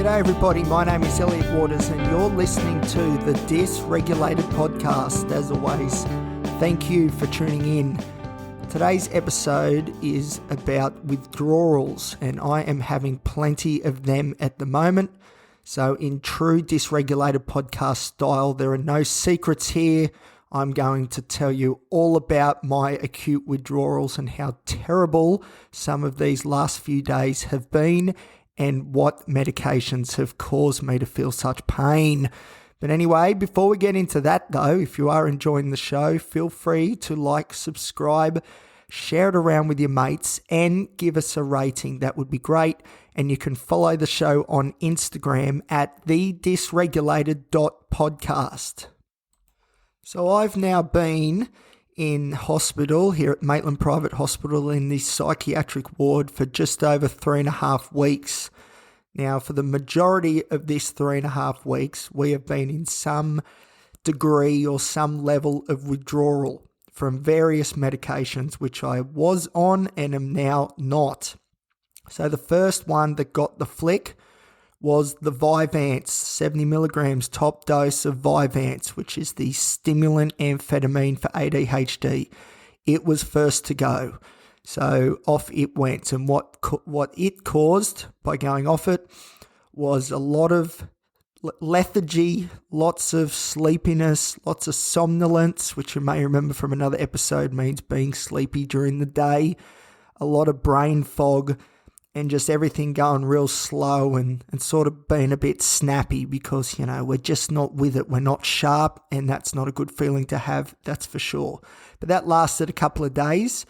G'day everybody, my name is Elliot Waters and you're listening to the Dysregulated podcast. As always, thank you for tuning in. Today's episode is about withdrawals and I am having plenty of them at the moment. So in true Dysregulated podcast style, there are no secrets here. I'm going to tell you all about my acute withdrawals and how terrible some of these last few days have been and what medications have caused me to feel such pain. But anyway, before we get into that though, if you are enjoying the show, feel free to like, subscribe, share it around with your mates and give us a rating. That would be great. And you can follow the show on Instagram at thedysregulated.podcast. So I've now been in hospital here at Maitland Private Hospital in the psychiatric ward for just over 3.5 weeks. Now, for the majority of this 3.5 weeks, we have been in some degree or some level of withdrawal from various medications, which I was on and am now not. So the first one that got the flick was the Vyvanse, 70 milligrams top dose of Vyvanse, which is the stimulant amphetamine for ADHD. It was first to go. So off it went. And what it caused by going off it was a lot of lethargy, lots of sleepiness, lots of somnolence, which you may remember from another episode means being sleepy during the day, a lot of brain fog, and just everything going real slow and sort of being a bit snappy because, you know, we're just not with it. We're not sharp, and that's not a good feeling to have, that's for sure. But that lasted a couple of days.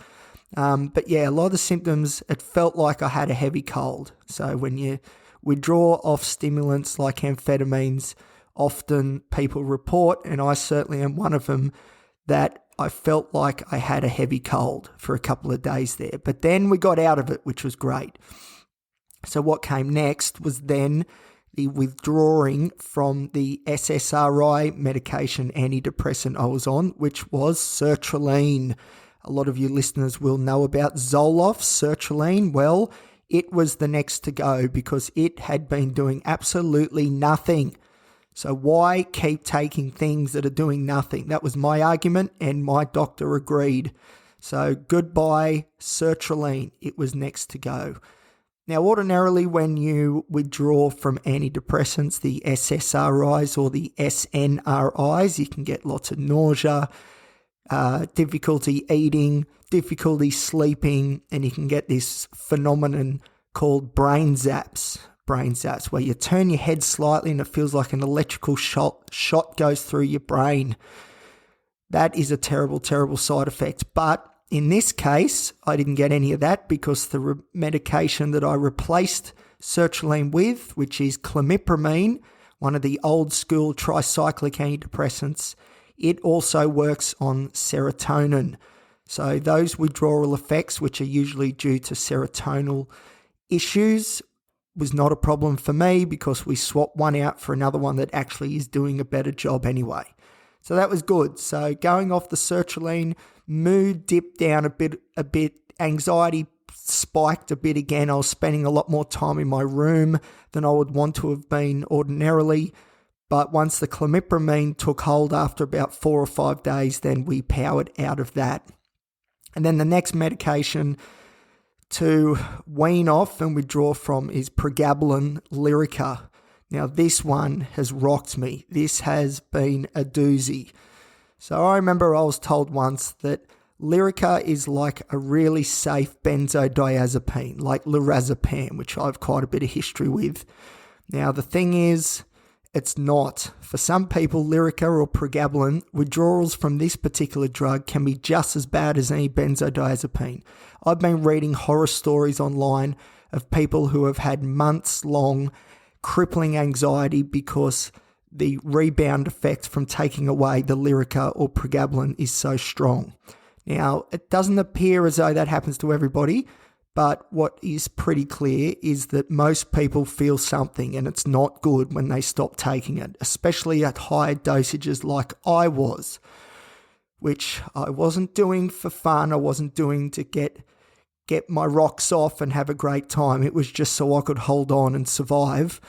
But yeah, a lot of the symptoms, it felt like I had a heavy cold. So when you withdraw off stimulants like amphetamines, often people report, and I certainly am one of them, that I felt like I had a heavy cold for a couple of days there. But then we got out of it, which was great. So what came next was then the withdrawing from the SSRI medication antidepressant I was on, which was sertraline. A lot of you listeners will know about Zoloft, sertraline. Well, it was the next to go because it had been doing absolutely nothing. So why keep taking things that are doing nothing? That was my argument and my doctor agreed. So goodbye sertraline. It was next to go. Now ordinarily when you withdraw from antidepressants, the SSRIs or the SNRIs, you can get lots of nausea, difficulty eating, difficulty sleeping, and you can get this phenomenon called brain zaps, where you turn your head slightly and it feels like an electrical shot goes through your brain. That is a terrible, terrible side effect. But in this case, I didn't get any of that because the medication that I replaced sertraline with, which is clomipramine, one of the old school tricyclic antidepressants, it also works on serotonin. So those withdrawal effects, which are usually due to serotonal issues, was not a problem for me because we swapped one out for another one that actually is doing a better job anyway. So that was good. So going off the sertraline, mood dipped down a bit, anxiety spiked a bit again. I was spending a lot more time in my room than I would want to have been ordinarily. But once the clomipramine took hold after about 4 or 5 days, then we powered out of that. And then the next medication to wean off and withdraw from is pregabalin Lyrica. Now this one has rocked me. This has been a doozy. So I remember I was told once that Lyrica is like a really safe benzodiazepine, like lorazepam, which I have quite a bit of history with. Now the thing is, it's not. For some people, Lyrica or pregabalin, withdrawals from this particular drug can be just as bad as any benzodiazepine. I've been reading horror stories online of people who have had months-long crippling anxiety because the rebound effect from taking away the Lyrica or pregabalin is so strong. Now, it doesn't appear as though that happens to everybody, but what is pretty clear is that most people feel something and it's not good when they stop taking it, especially at higher dosages like I was, which I wasn't doing for fun. I wasn't doing to get my rocks off and have a great time. It was just so I could hold on and survive.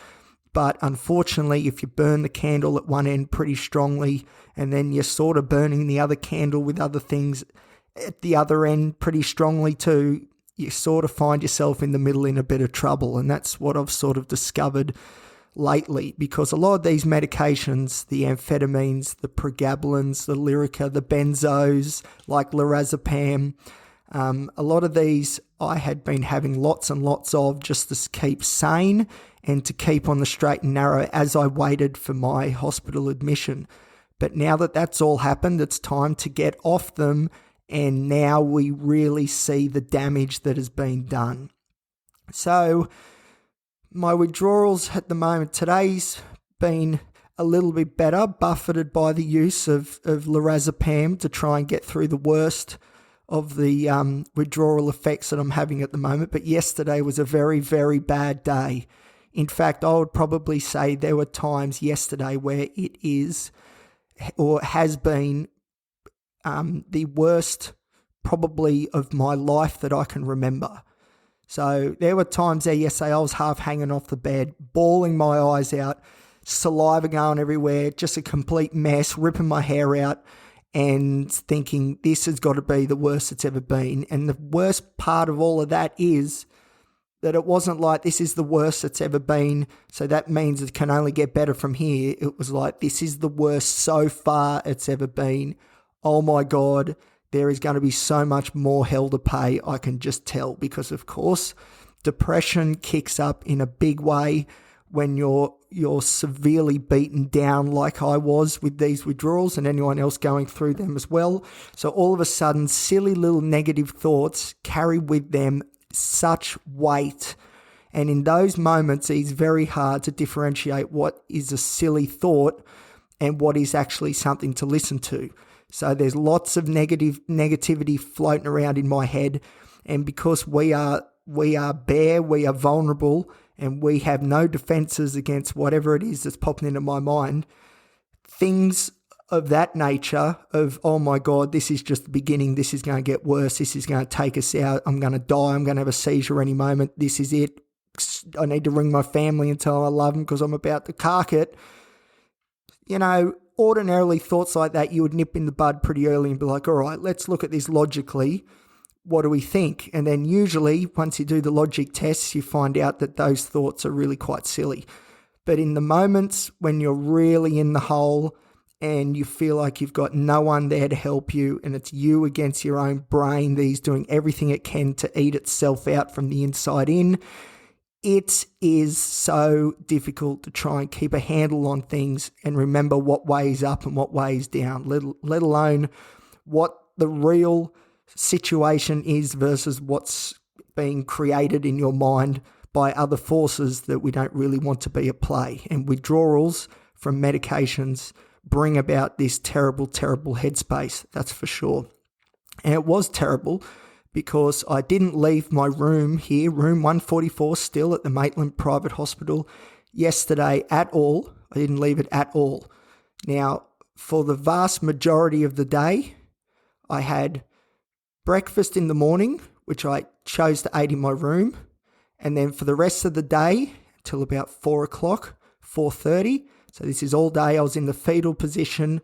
But unfortunately, if you burn the candle at one end pretty strongly and then you're sort of burning the other candle with other things at the other end pretty strongly too, you sort of find yourself in the middle in a bit of trouble. And that's what I've sort of discovered lately, because a lot of these medications, the amphetamines, the pregabalins, the Lyrica, the benzos like lorazepam, a lot of these I had been having lots and lots of just to keep sane and to keep on the straight and narrow as I waited for my hospital admission. But now that that's all happened, it's time to get off them, and now we really see the damage that has been done. So my withdrawals at the moment, today's been a little bit better, buffeted by the use of lorazepam to try and get through the worst of the withdrawal effects that I'm having at the moment. But yesterday was a very, very bad day. In fact, I would probably say there were times yesterday where it is or has been the worst probably of my life that I can remember. So there were times there yesterday I was half hanging off the bed, bawling my eyes out, saliva going everywhere, just a complete mess, ripping my hair out and thinking this has got to be the worst it's ever been. And the worst part of all of that is that it wasn't like this is the worst it's ever been, so that means it can only get better from here. It was like this is the worst so far it's ever been. Oh my God, there is going to be so much more hell to pay, I can just tell, because of course depression kicks up in a big way when you're severely beaten down like I was with these withdrawals and anyone else going through them as well. So all of a sudden, silly little negative thoughts carry with them such weight. And in those moments, it's very hard to differentiate what is a silly thought and what is actually something to listen to. So there's lots of negativity floating around in my head. And because we are bare, we are vulnerable, and we have no defenses against whatever it is that's popping into my mind, things of that nature of, oh my God, this is just the beginning, this is going to get worse, this is going to take us out, I'm going to die, I'm going to have a seizure any moment, this is it, I need to ring my family and tell them I love them because I'm about to cark it. Ordinarily thoughts like that you would nip in the bud pretty early and be like, all right, let's look at this logically. What do we think? And then usually once you do the logic tests, you find out that those thoughts are really quite silly. But in the moments when you're really in the hole and you feel like you've got no one there to help you and it's you against your own brain that is doing everything it can to eat itself out from the inside in, it is so difficult to try and keep a handle on things and remember what weighs up and what weighs down, let alone what the real situation is versus what's being created in your mind by other forces that we don't really want to be at play. And withdrawals from medications bring about this terrible, terrible headspace, that's for sure. And it was terrible because I didn't leave my room here, room 144 still at the Maitland Private Hospital yesterday at all. I didn't leave it at all. Now, for the vast majority of the day, I had breakfast in the morning, which I chose to eat in my room. And then for the rest of the day, till about 4 o'clock, 4:30, so this is all day, I was in the fetal position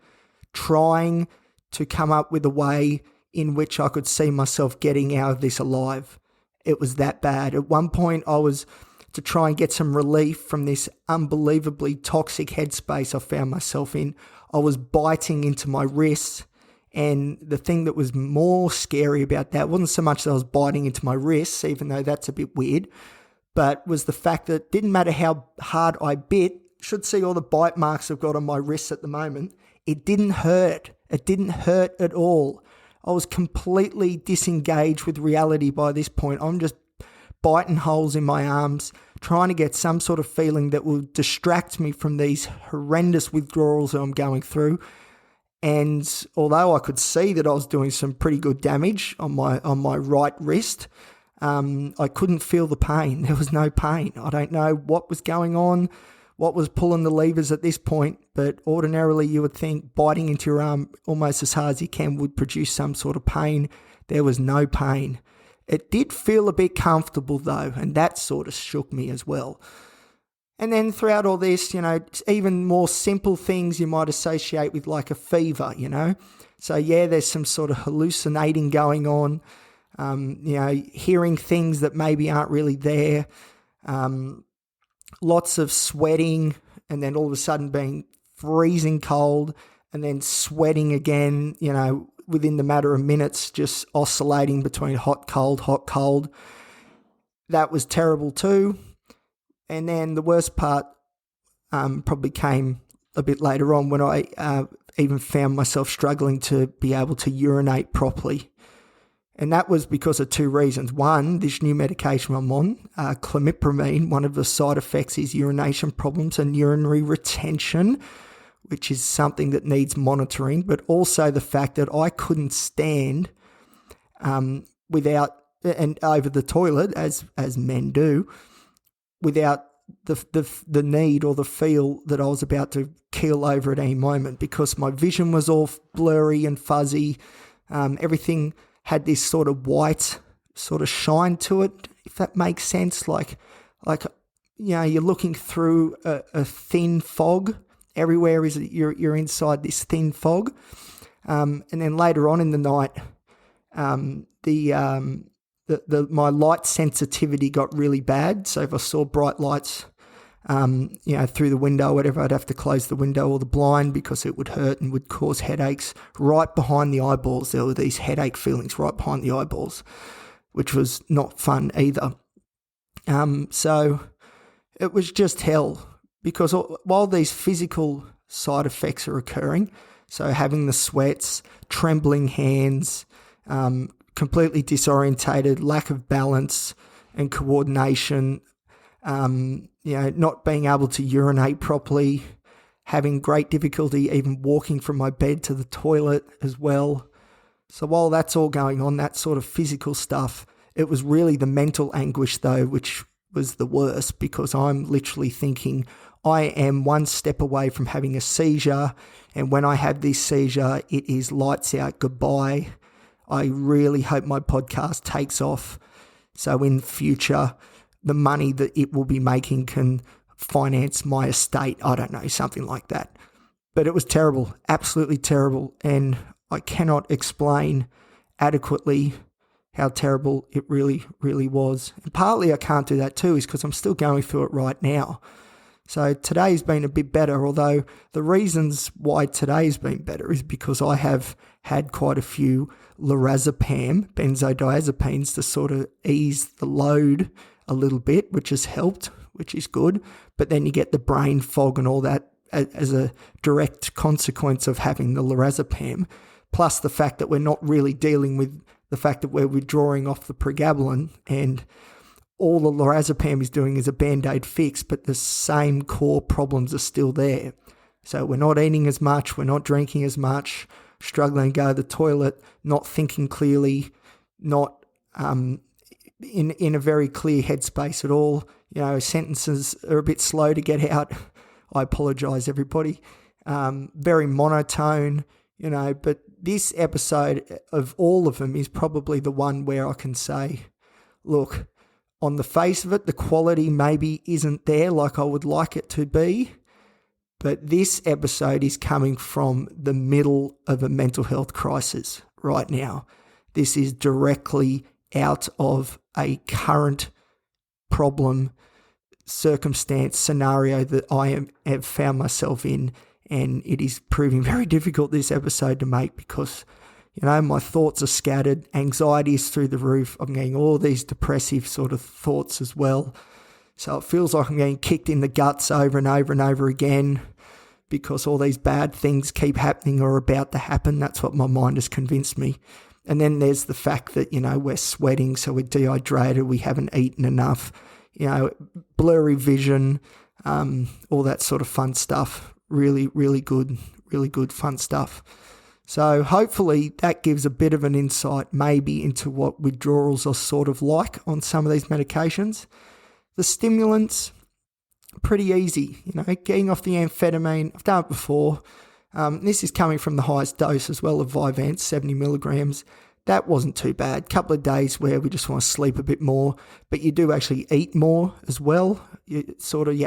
trying to come up with a way in which I could see myself getting out of this alive. It was that bad. At one point, I was to try and get some relief from this unbelievably toxic headspace I found myself in. I was biting into my wrists. And the thing that was more scary about that wasn't so much that I was biting into my wrists, even though that's a bit weird, but was the fact that it didn't matter how hard I bit. Should see all the bite marks I've got on my wrists at the moment. It didn't hurt. It didn't hurt at all. I was completely disengaged with reality by this point. I'm just biting holes in my arms, trying to get some sort of feeling that will distract me from these horrendous withdrawals that I'm going through. And although I could see that I was doing some pretty good damage on my right wrist, I couldn't feel the pain. There was no pain. I don't know what was going on, what was pulling the levers at this point, but ordinarily you would think biting into your arm almost as hard as you can would produce some sort of pain. There was no pain. It did feel a bit comfortable though, and that sort of shook me as well. And then throughout all this, even more simple things you might associate with like a fever, So yeah, there's some sort of hallucinating going on, hearing things that maybe aren't really there, lots of sweating, and then all of a sudden being freezing cold and then sweating again, within the matter of minutes, just oscillating between hot, cold. That was terrible too. And then the worst part probably came a bit later on when I even found myself struggling to be able to urinate properly. And that was because of two reasons. One, this new medication I'm on, clomipramine, one of the side effects is urination problems and urinary retention, which is something that needs monitoring, but also the fact that I couldn't stand without, and over the toilet, as men do, without the need or the feel that I was about to keel over at any moment, because my vision was all blurry and fuzzy. Everything had this sort of white sort of shine to it, if that makes sense. Like you're looking through a thin fog. Everywhere is you're inside this thin fog. And then later on in the night, my light sensitivity got really bad. So if I saw bright lights, through the window or whatever, I'd have to close the window or the blind because it would hurt and would cause headaches right behind the eyeballs. There were these headache feelings right behind the eyeballs, which was not fun either. So it was just hell, because while these physical side effects are occurring, so having the sweats, trembling hands, completely disorientated, lack of balance and coordination, not being able to urinate properly, having great difficulty even walking from my bed to the toilet as well. So while that's all going on, that sort of physical stuff, it was really the mental anguish though, which was the worst, because I'm literally thinking I am one step away from having a seizure, and when I have this seizure, it is lights out, goodbye. I really hope my podcast takes off, so in future the money that it will be making can finance my estate. I don't know, something like that. But it was terrible, absolutely terrible. And I cannot explain adequately how terrible it really, really was. And partly I can't do that too is because I'm still going through it right now. So today's been a bit better, although the reasons why today's been better is because I have had quite a few lorazepam, benzodiazepines, to sort of ease the load a little bit, which has helped, which is good. But then you get the brain fog and all that as a direct consequence of having the lorazepam, plus the fact that we're not really dealing with the fact that we're withdrawing off the pregabalin, and all the lorazepam is doing is a Band-Aid fix, but the same core problems are still there. So we're not eating as much, we're not drinking as much, struggling to go to the toilet, not thinking clearly, not in a very clear headspace at all. Sentences are a bit slow to get out. I apologise, everybody. Very monotone, but this episode of all of them is probably the one where I can say, look, on the face of it, the quality maybe isn't there like I would like it to be, but this episode is coming from the middle of a mental health crisis right now. This is directly out of a current problem, circumstance, scenario that I have found myself in, and it is proving very difficult, this episode, to make, because my thoughts are scattered, anxiety is through the roof, I'm getting all these depressive sort of thoughts as well, so it feels like I'm getting kicked in the guts over and over and over again, because all these bad things keep happening or are about to happen. That's what my mind has convinced me. And then there's the fact that, we're sweating, so we're dehydrated, we haven't eaten enough, blurry vision, all that sort of fun stuff. Really, really good fun stuff. So hopefully that gives a bit of an insight maybe into what withdrawals are sort of like on some of these medications. The stimulants, pretty easy, getting off the amphetamine. I've done it before. This is coming from the highest dose as well of Vyvanse, 70 milligrams. that wasn't too bad. Couple of days where we just want to sleep a bit more, but you do actually eat more as well. Your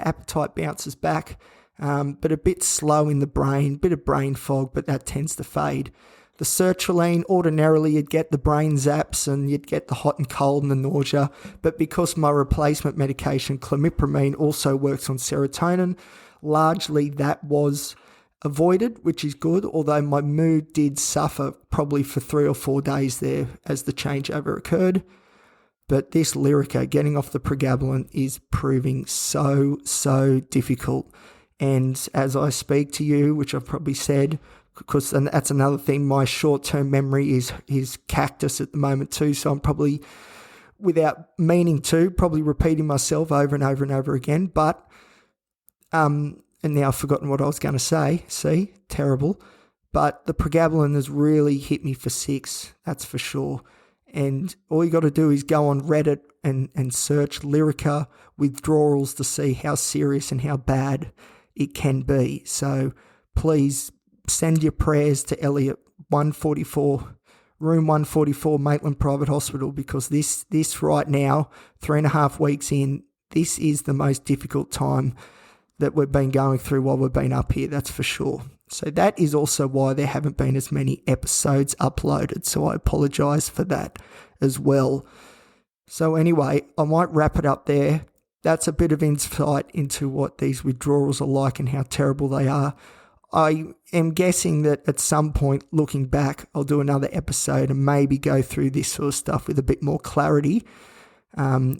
appetite bounces back, but a bit slow in the brain, bit of brain fog, but that tends to fade. The sertraline, ordinarily you'd get the brain zaps and you'd get the hot and cold and the nausea, but because my replacement medication, clomipramine, also works on serotonin, largely that was avoided, which is good, although my mood did suffer probably for 3 or 4 days there as the changeover occurred. But this Lyrica, getting off the pregabalin, is proving so difficult. And as I speak to you, which I've probably said, because and that's another thing, my short-term memory is cactus at the moment too, so I'm probably, without meaning to, probably repeating myself over and over and over again, but and now I've forgotten what I was going to say. See? Terrible. But the pregabalin has really hit me for 6, that's for sure. And all you got to do is go on Reddit and search Lyrica withdrawals to see how serious and how bad it can be. So please send your prayers to Elliot 144, room 144, Maitland Private Hospital, because this right now, 3.5 weeks in, this is the most difficult time that we've been going through while we've been up here, that's for sure. So that is also why there haven't been as many episodes uploaded, so I apologise for that as well. So anyway, I might wrap it up there. That's a bit of insight into what these withdrawals are like and how terrible they are. I am guessing that at some point, looking back, I'll do another episode and maybe go through this sort of stuff with a bit more clarity, and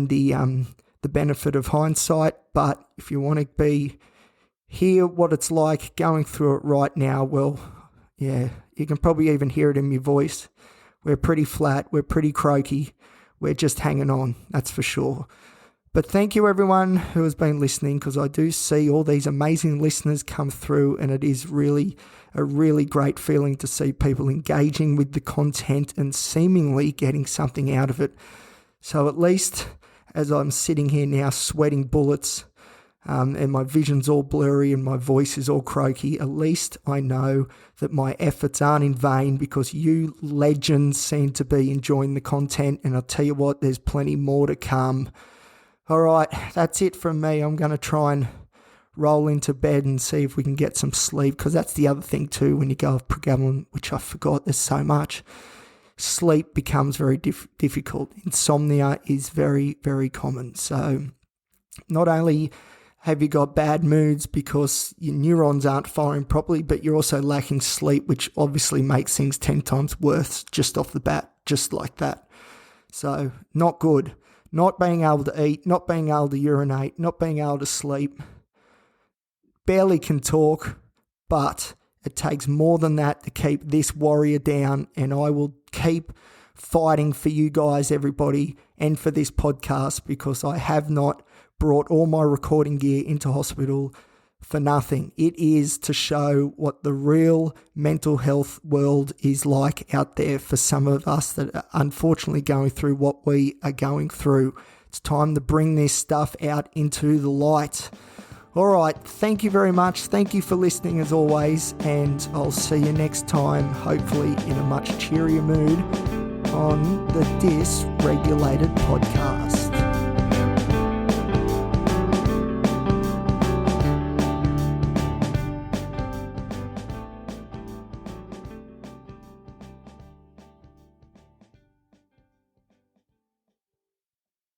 the benefit of hindsight. But if you want to hear what it's like going through it right now, well, yeah, you can probably even hear it in my voice. We're pretty flat, we're pretty croaky, we're just hanging on, that's for sure. But thank you everyone who has been listening, because I do see all these amazing listeners come through, and it is really a really great feeling to see people engaging with the content and seemingly getting something out of it. So at least as I'm sitting here now sweating bullets, and my vision's all blurry and my voice is all croaky, at least I know that my efforts aren't in vain, because you legends seem to be enjoying the content, and I'll tell you what, there's plenty more to come. All right, that's it from me. I'm going to try and roll into bed and see if we can get some sleep, because that's the other thing too when you go off pregabalin, which I forgot, there's so much. Sleep becomes very difficult. Insomnia is very, very common. So not only have you got bad moods because your neurons aren't firing properly, but you're also lacking sleep, which obviously makes things 10 times worse just off the bat, just like that. So not good. Not being able to eat, not being able to urinate, not being able to sleep. Barely can talk, but it takes more than that to keep this warrior down, and I will keep fighting for you guys, everybody, and for this podcast, because I have not brought all my recording gear into hospital for nothing. It is to show what the real mental health world is like out there for some of us that are unfortunately going through what we are going through. It's time to bring this stuff out into the light. All right, thank you very much. Thank you for listening as always, and I'll see you next time, hopefully in a much cheerier mood on the Dysregulated podcast.